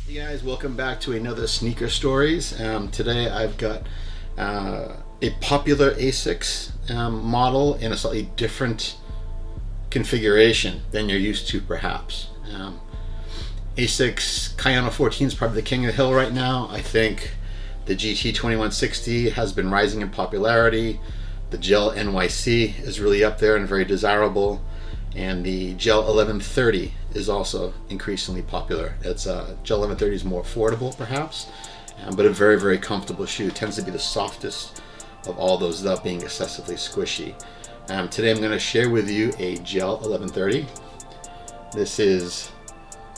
Hey guys, welcome back to another Sneaker Stories. Today I've got a popular ASICS model in a slightly different configuration than you're used to perhaps. ASICS Kayano 14 is probably the king of the hill right now. I think the GT2160 has been rising in popularity. The Gel NYC is really up there and very desirable. And the GEL-1130 is also increasingly popular. It's GEL-1130 is more affordable perhaps, but a very, very comfortable shoe. It tends to be the softest of all those without being excessively squishy. Today I'm going to share with you a GEL-1130. This is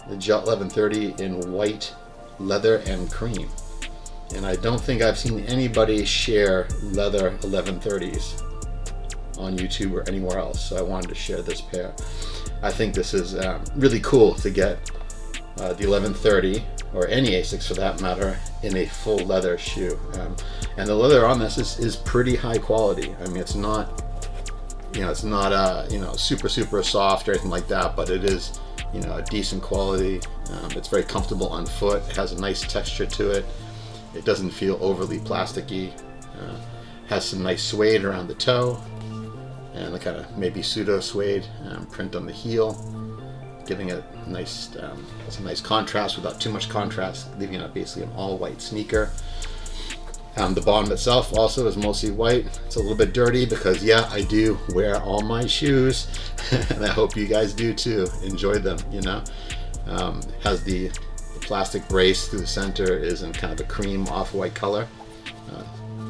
the GEL-1130 in white, leather, and cream. And I don't think I've seen anybody share leather 1130s on YouTube or anywhere else, so I wanted to share this pair. I think this is really cool to get the 1130, or any ASICS for that matter, in a full leather shoe. And the leather on this is pretty high quality. I mean, it's not, it's not super soft or anything like that, but it is, a decent quality. It's very comfortable on foot. It has a nice texture to it. It doesn't feel overly plasticky. Has some nice suede around the toe, and the kind of maybe pseudo suede print on the heel, giving it some nice contrast without too much contrast, leaving it basically an all white sneaker. The bottom itself also is mostly white. It's a little bit dirty because, yeah, I do wear all my shoes, and I hope you guys do too. Enjoy them, Has the plastic brace through the center, is in kind of a cream off-white color.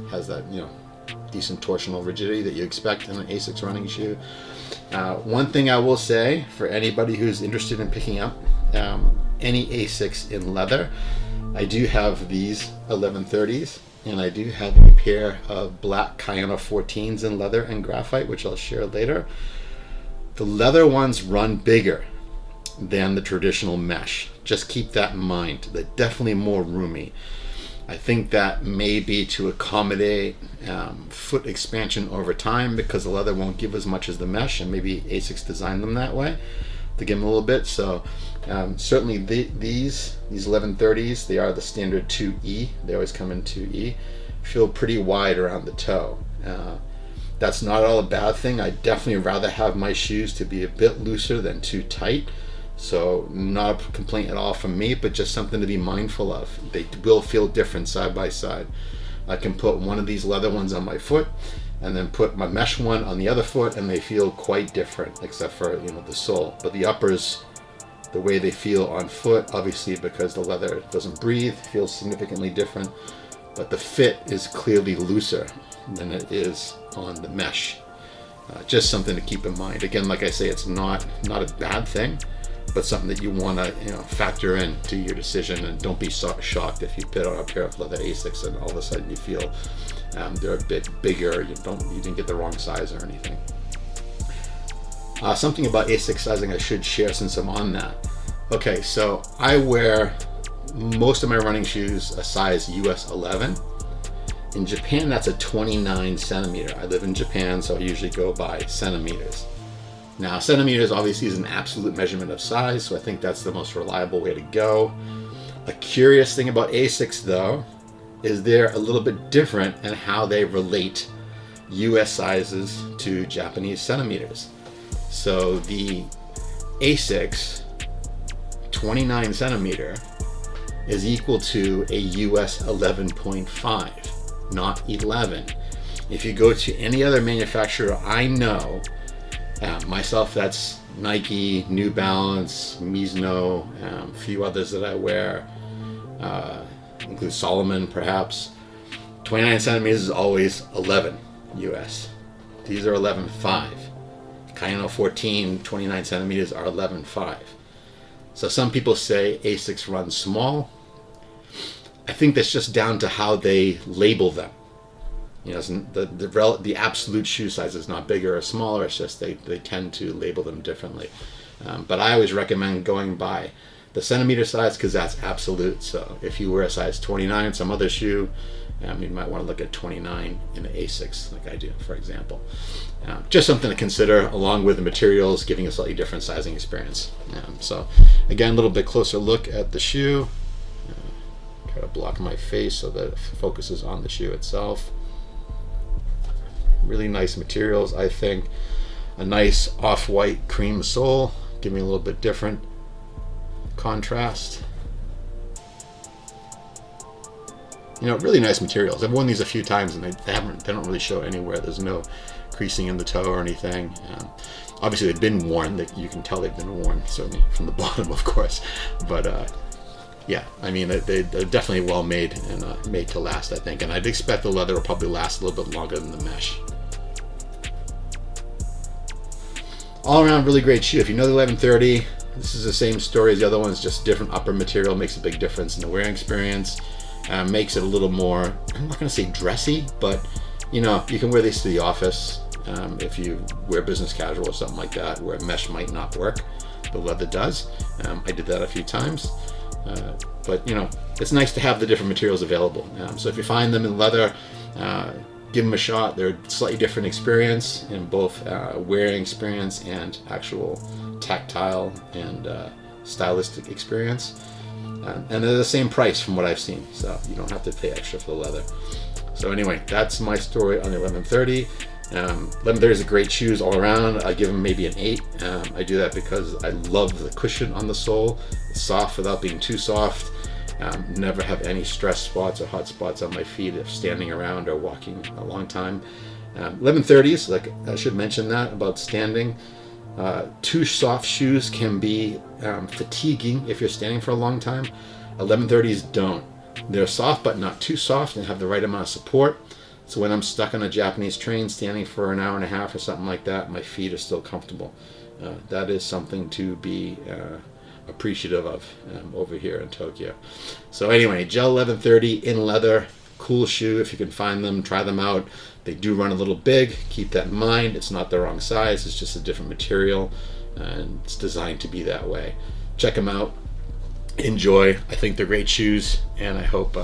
Has that, decent torsional rigidity that you expect in an ASICS running shoe. One thing I will say for anybody who's interested in picking up any ASICS in leather, I do have these 1130s, and I do have a pair of black Kayano 14s in leather and graphite, which I'll share later. The leather ones run bigger than the traditional mesh. Just keep that in mind. They're definitely more roomy. I think that may be to accommodate foot expansion over time, because the leather won't give as much as the mesh, and maybe ASICS designed them that way to give them a little bit. So certainly these 1130s, they are the standard 2E. They always come in 2E. Feel pretty wide around the toe. That's not all a bad thing. I definitely rather have my shoes to be a bit looser than too tight. So not a complaint at all from me, but just something to be mindful of. They will feel different side by side. I can put one of these leather ones on my foot and then put my mesh one on the other foot, and they feel quite different, except for the sole. But the uppers, the way they feel on foot, obviously because the leather doesn't breathe, feels significantly different. But the fit is clearly looser than it is on the mesh. Just something to keep in mind. Again, like I say, it's not a bad thing, but something that you want to factor into your decision, and don't be shocked if you put on a pair of leather ASICS and all of a sudden you feel they're a bit bigger. You didn't get the wrong size or anything. Something about ASICS sizing I should share since I'm on that. Okay, so I wear most of my running shoes a size US 11. In Japan, that's a 29 centimeter. I live in Japan, so I usually go by centimeters. Now, centimeters obviously is an absolute measurement of size, so I think that's the most reliable way to go. A curious thing about ASICS, though, is they're a little bit different in how they relate US sizes to Japanese centimeters. So the ASICS 29 centimeter is equal to a US 11.5, not 11. If you go to any other manufacturer I know, myself, that's Nike, New Balance, Mizuno, a few others that I wear, include Solomon perhaps. 29 centimeters is always 11 US. These are 11.5. Kayano 14, 29 centimeters are 11.5. So some people say ASICS run small. I think that's just down to how they label them. The absolute shoe size is not bigger or smaller. It's just they tend to label them differently. But I always recommend going by the centimeter size, because that's absolute. So if you wear a size 29, some other shoe, you might want to look at 29 in the ASICS, like I do, for example. Just something to consider, along with the materials, giving a slightly different sizing experience. So again, a little bit closer look at the shoe. block my face so that it focuses on the shoe itself. Really nice materials, I think. A nice off-white cream sole, give me a little bit different contrast. You know, really nice materials. I've worn these a few times and they don't really show anywhere. There's no creasing in the toe or anything. Obviously they've been worn, you can tell they've been worn, certainly from the bottom, of course. But yeah, I mean, they're definitely well made and made to last, I think. And I'd expect the leather will probably last a little bit longer than the mesh. All around really great shoe. If you know the 1130, this is the same story as the other ones, just different upper material makes a big difference in the wearing experience. Makes it a little more, I'm not going to say dressy, but you know, you can wear these to the office if you wear business casual or something like that, where mesh might not work. The leather does. I did that a few times. But you know, it's nice to have the different materials available. So if you find them in leather, give them a shot. They're a slightly different experience in both wearing experience and actual tactile and stylistic experience. And they're the same price from what I've seen, so you don't have to pay extra for the leather. So anyway, that's my story on the 1130. 1130 is a great shoes all around. I give them maybe an 8. I do that because I love the cushion on the sole. It's soft without being too soft. Never have any stress spots or hot spots on my feet if standing around or walking a long time. 1130s, like I should mention that about standing. Too soft shoes can be fatiguing if you're standing for a long time. 1130s don't. They're soft but not too soft and have the right amount of support. So when I'm stuck on a Japanese train standing for an hour and a half or something like that, my feet are still comfortable. That is something to be appreciative of over here in Tokyo. So anyway, Gel 1130 in leather, cool shoe. If you can find them, try them out. They do run a little big. Keep that in mind. It's not the wrong size. It's just a different material, and it's designed to be that way. Check them out. Enjoy. I think they're great shoes, and I hope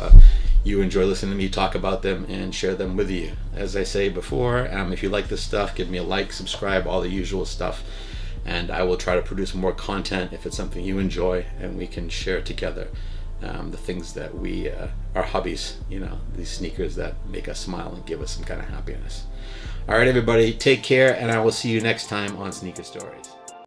you enjoy listening to me talk about them and share them with you. As I say before, if you like this stuff, give me a like, subscribe, all the usual stuff, and I will try to produce more content if it's something you enjoy and we can share together. The things that we, our hobbies, you know, these sneakers that make us smile and give us some kind of happiness. All right, everybody, take care, and I will see you next time on Sneaker Stories.